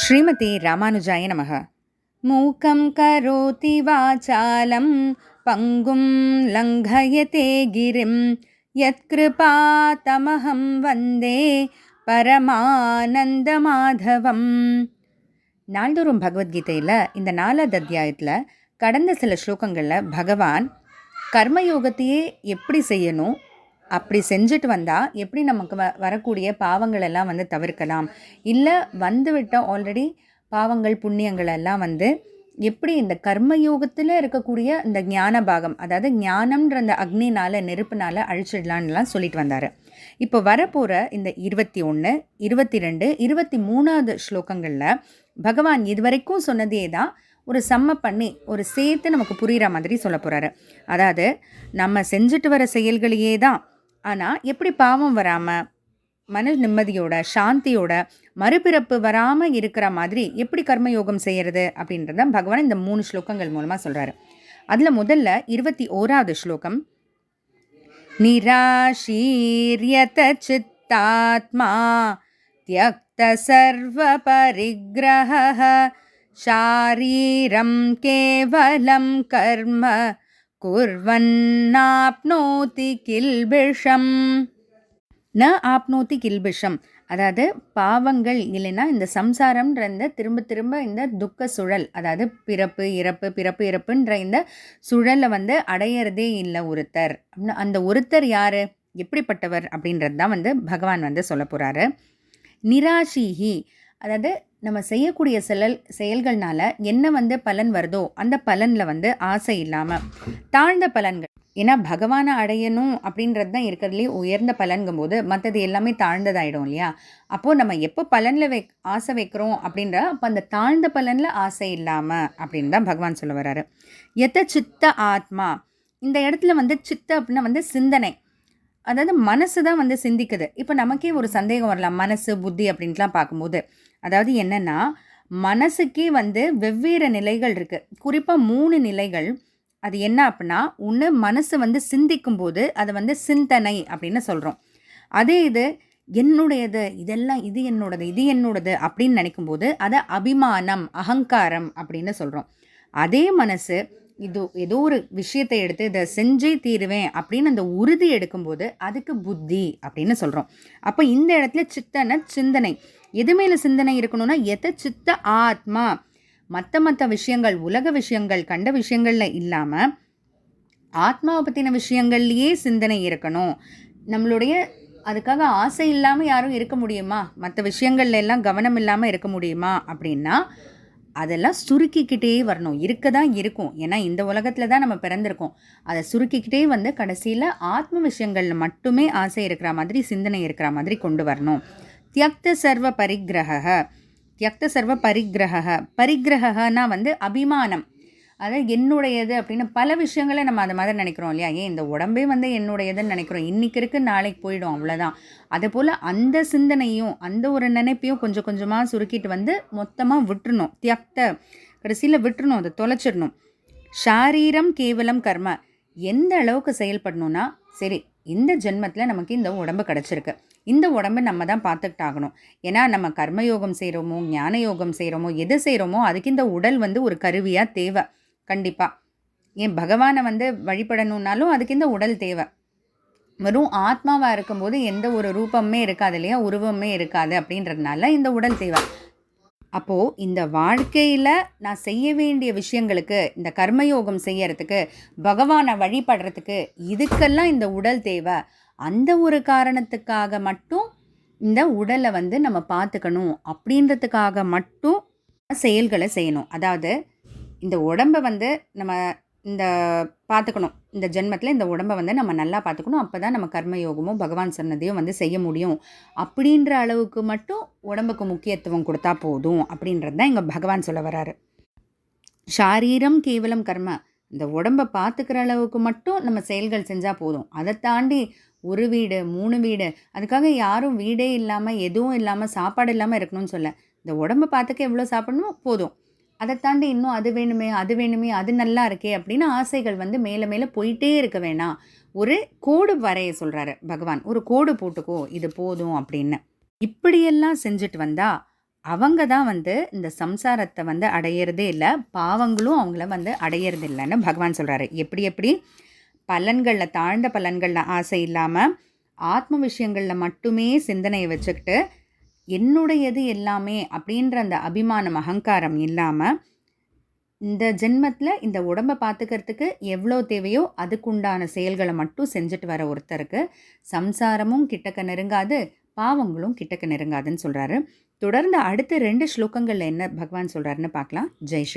ஸ்ரீமதி ராமானுஜாய நமக. மூகம் கரோதி வாசாலம் பங்கும் லங்கயதே கிரிம் யத்கிருபா தமஹம் வந்தே பரமானந்த மாதவம். நாள்தோறும் பகவத்கீதையில் இந்த 4வது அத்தியாயத்தில் கடந்த சில ஸ்லோகங்களில் பகவான் கர்மயோகத்தையே எப்படி செய்யணும், அப்படி செஞ்சுட்டு வந்தால் எப்படி நமக்கு வரக்கூடிய பாவங்கள் எல்லாம் தவிர்க்கலாம், இல்லை வந்துவிட்ட ஆல்ரெடி பாவங்கள் புண்ணியங்கள் எல்லாம் எப்படி இந்த கர்மயோகத்தில் இருக்கக்கூடிய இந்த ஞான பாகம், அதாவது ஞானம்ன்ற அந்த அக்னினால் நெருப்புனால் அழிச்சிடலான்லாம் சொல்லிட்டு வந்தார். இப்போ வரப்போகிற இந்த 21, 22, 23வது ஸ்லோகங்களில் பகவான் இதுவரைக்கும் சொன்னதே தான் ஒரு சம்ம பண்ணி ஒரு சேர்த்து நமக்கு புரிகிற மாதிரி சொல்ல போகிறாரு. அதாவது நம்ம செஞ்சுட்டு வர செயல்களையே தான், ஆனால் எப்படி பாவம் வராமல் மன நிம்மதியோட சாந்தியோட மறுபிறப்பு வராமல் இருக்கிற மாதிரி எப்படி கர்மயோகம் செய்கிறது அப்படின்றத பகவான் இந்த 3 ஸ்லோகங்கள் மூலமாக சொல்கிறாரு. அதில் முதல்ல 21வது ஸ்லோகம், நிராஷீரியத சித்தாத்மா த்யக்த சர்வ பரிக்ரஹ ஷாரீரம் கேவலம் கர்ம குர்வன்னாப்னோதி கில்பிஷம். ந ஆப்னோதி கில்பிஷம், அதாவது பாவங்கள் இல்லைன்னா இந்த சம்சாரம்ன்ற இந்த திரும்ப திரும்ப இந்த துக்க சுழல், அதாவது பிறப்பு இறப்பு பிறப்பு இறப்புன்ற இந்த சுழலை அடையிறதே இல்லை ஒருத்தர். அந்த ஒருத்தர் யார், எப்படிப்பட்டவர் அப்படின்றது தான் பகவான் சொல்ல போகிறாரு. நிராஷிஹி, அதாவது நம்ம செய்யக்கூடிய செயல்கள்னால என்ன பலன் வருதோ அந்த பலனில் ஆசை இல்லாமல் தாழ்ந்த பலன்கள், ஏன்னா பகவானை அடையணும் அப்படின்றது தான் இருக்கிறதுலே உயர்ந்த பலன்கும் போது மற்றது எல்லாமே தாழ்ந்ததாயிடும் இல்லையா. அப்போது நம்ம எப்போ பலனில் ஆசை வைக்கிறோம் அப்படின்ற அப்போ அந்த தாழ்ந்த பலனில் ஆசை இல்லாமல் அப்படின்னு தான் பகவான் சொல்ல வர்றாரு. எத்த சித்த ஆத்மா, இந்த இடத்துல சித்த அப்படின்னா சிந்தனை, அதாவது மனசு தான் சிந்திக்குது. இப்போ நமக்கே ஒரு சந்தேகம் வரலாம், மனசு புத்தி அப்படின்ட்டுலாம் பார்க்கும்போது. அதாவது என்னென்னா மனசுக்கே வெவ்வேறு நிலைகள் இருக்குது, குறிப்பாக 3 நிலைகள். அது என்ன அப்படின்னா, ஒன்று மனசு சிந்திக்கும் போது அதை சிந்தனை அப்படின்னு சொல்கிறோம். அதே இது என்னுடையது, இதெல்லாம் இது என்னோடது அப்படின்னு நினைக்கும்போது அதை அபிமானம் அகங்காரம் அப்படின்னு சொல்கிறோம். அதே மனசு ஏதோ ஒரு விஷயத்தை எடுத்து இதை செஞ்சே தீருவேன் அப்படின்னு அந்த உறுதி எடுக்கும்போது அதுக்கு புத்தி அப்படின்னு சொல்கிறோம். அப்போ இந்த இடத்துல சித்தன சிந்தனை, எது மேலே சிந்தனை இருக்கணும்னா எத சித்த ஆத்மா, மற்ற விஷயங்கள் உலக விஷயங்கள் கண்ட விஷயங்களில் இல்லாமல் ஆத்மாவை பற்றின விஷயங்கள்லேயே சிந்தனை இருக்கணும். நம்மளுடைய அதுக்காக ஆசை இல்லாமல் யாரும் இருக்க முடியுமா, மற்ற விஷயங்கள்ல எல்லாம் கவனம் இல்லாமல் இருக்க முடியுமா அப்படின்னா அதெல்லாம் சுருக்கிக்கிட்டே வரணும். இருக்க தான் இருக்கும், ஏன்னா இந்த உலகத்தில் தான் நம்ம பிறந்திருக்கோம். அதை சுருக்கிக்கிட்டே கடைசியில் ஆத்ம விஷயங்களில் மட்டுமே ஆசை இருக்கிற மாதிரி சிந்தனை இருக்கிற மாதிரி கொண்டு வரணும். தியக்த சர்வ பரிகிரக, தியக்த சர்வ பரிகிரக, பரிகிரகனா அபிமானம், அதாவது என்னுடையது அப்படின்னு பல விஷயங்களை நம்ம அது மாதிரி நினைக்கிறோம் இல்லையா. ஏன் இந்த உடம்பே என்னுடையதுன்னு நினைக்கிறோம், இன்றைக்கி இருக்குது நாளைக்கு போயிடும் அவ்வளோதான். அதே போல் அந்த சிந்தனையும் அந்த ஒரு நினைப்பையும் கொஞ்சம் கொஞ்சமாக சுருக்கிட்டு மொத்தமாக விட்டுறணும். தியக்த கடைசியில் விட்டுறணும், அதை தொலைச்சிடணும். ஷாரீரம் கேவலம் கர்ம, எந்த அளவுக்கு செயல்படணும்னா, சரி இந்த ஜென்மத்தில் நமக்கு இந்த உடம்பு கிடச்சிருக்கு, இந்த உடம்பை நம்ம தான் பார்த்துக்கிட்டு ஆகணும். ஏன்னா நம்ம கர்மயோகம் செய்கிறோமோ ஞான யோகம் செய்கிறோமோ எது செய்கிறோமோ அதுக்கு இந்த உடல் ஒரு கருவியாக தேவை கண்டிப்பாக. ஏன் பகவானை வழிபடணுன்னாலும் அதுக்கு இந்த உடல் தேவை. வெறும் ஆத்மாவாக இருக்கும்போது எந்த ஒரு ரூபமே இருக்காது இல்லையா, உருவமே இருக்காது. அப்படின்றதுனால இந்த உடல் தேவை. அப்போது இந்த வாழ்க்கையில் நான் செய்ய வேண்டிய விஷயங்களுக்கு, இந்த கர்மயோகம் செய்யறதுக்கு, பகவானை வழிபடுறதுக்கு, இதுக்கெல்லாம் இந்த உடல் தேவை. அந்த ஒரு காரணத்துக்காக மட்டும் இந்த உடலை நம்ம பார்த்துக்கணும் அப்படின்றதுக்காக மட்டும் செயல்களை செய்யணும். அதாவது இந்த உடம்பை நம்ம இந்த பார்த்துக்கணும், இந்த ஜென்மத்தில் இந்த உடம்பை நம்ம நல்லா பார்த்துக்கணும். அப்போ தான் நம்ம கர்மயோகமும் பகவான் சொன்னதையும் செய்ய முடியும். அப்படின்ற அளவுக்கு மட்டும் உடம்புக்கு முக்கியத்துவம் கொடுத்தா போதும் அப்படின்றது தான் இங்கே பகவான் சொல்ல வராரு. ஷாரீரம் கேவலம் கர்ம, இந்த உடம்பை பார்த்துக்கிற அளவுக்கு மட்டும் நம்ம செயல்கள் செஞ்சால் போதும். அதை தாண்டி ஒரு வீடு 3 வீடு, அதுக்காக யாரும் வீடே இல்லாமல் எதுவும் இல்லாமல் சாப்பாடு இல்லாமல் இருக்கணும்னு சொல்ல. இந்த உடம்பை பார்த்துக்க எவ்வளோ சாப்பிடணுமோ போதும். அதை தாண்டி இன்னும் அது வேணுமே அது நல்லா இருக்கே அப்படின்னு ஆசைகள் மேலே மேலே போயிட்டே இருக்க வேணாம். ஒரு கோடு வரைய சொல்கிறாரு பகவான், ஒரு கோடு போட்டுக்கோ இது போதும் அப்படின்னு. இப்படியெல்லாம் செஞ்சுட்டு வந்தால் அவங்க தான் இந்த சம்சாரத்தை அடையிறதே இல்லை, பாவங்களும் அவங்கள அடையிறது இல்லைன்னு பகவான் சொல்கிறாரு. எப்படி பலன்களில், தாழ்ந்த பலன்களில் ஆசை இல்லாமல் ஆத்ம விஷயங்களில் மட்டுமே சிந்தனையை வச்சுக்கிட்டு என்னுடையது எல்லாமே அப்படின்ற அந்த அபிமானம், அகங்காரம் இல்லாமல் இந்த ஜென்மத்தில் இந்த உடம்பை பார்த்துக்கிறதுக்கு எவ்வளோ தேவையோ அதுக்குண்டான செயல்களை மட்டும் செஞ்சுட்டு வர ஒருத்தருக்கு சம்சாரமும் கிட்டக்க நெருங்காது, பாவங்களும் கிட்டக்க நெருங்காதுன்னு சொல்கிறாரு. தொடர்ந்து அடுத்த 2 ஸ்லோகங்களில் என்ன பகவான் சொல்கிறாருன்னு பார்க்கலாம். ஜெய் ஸ்ரீ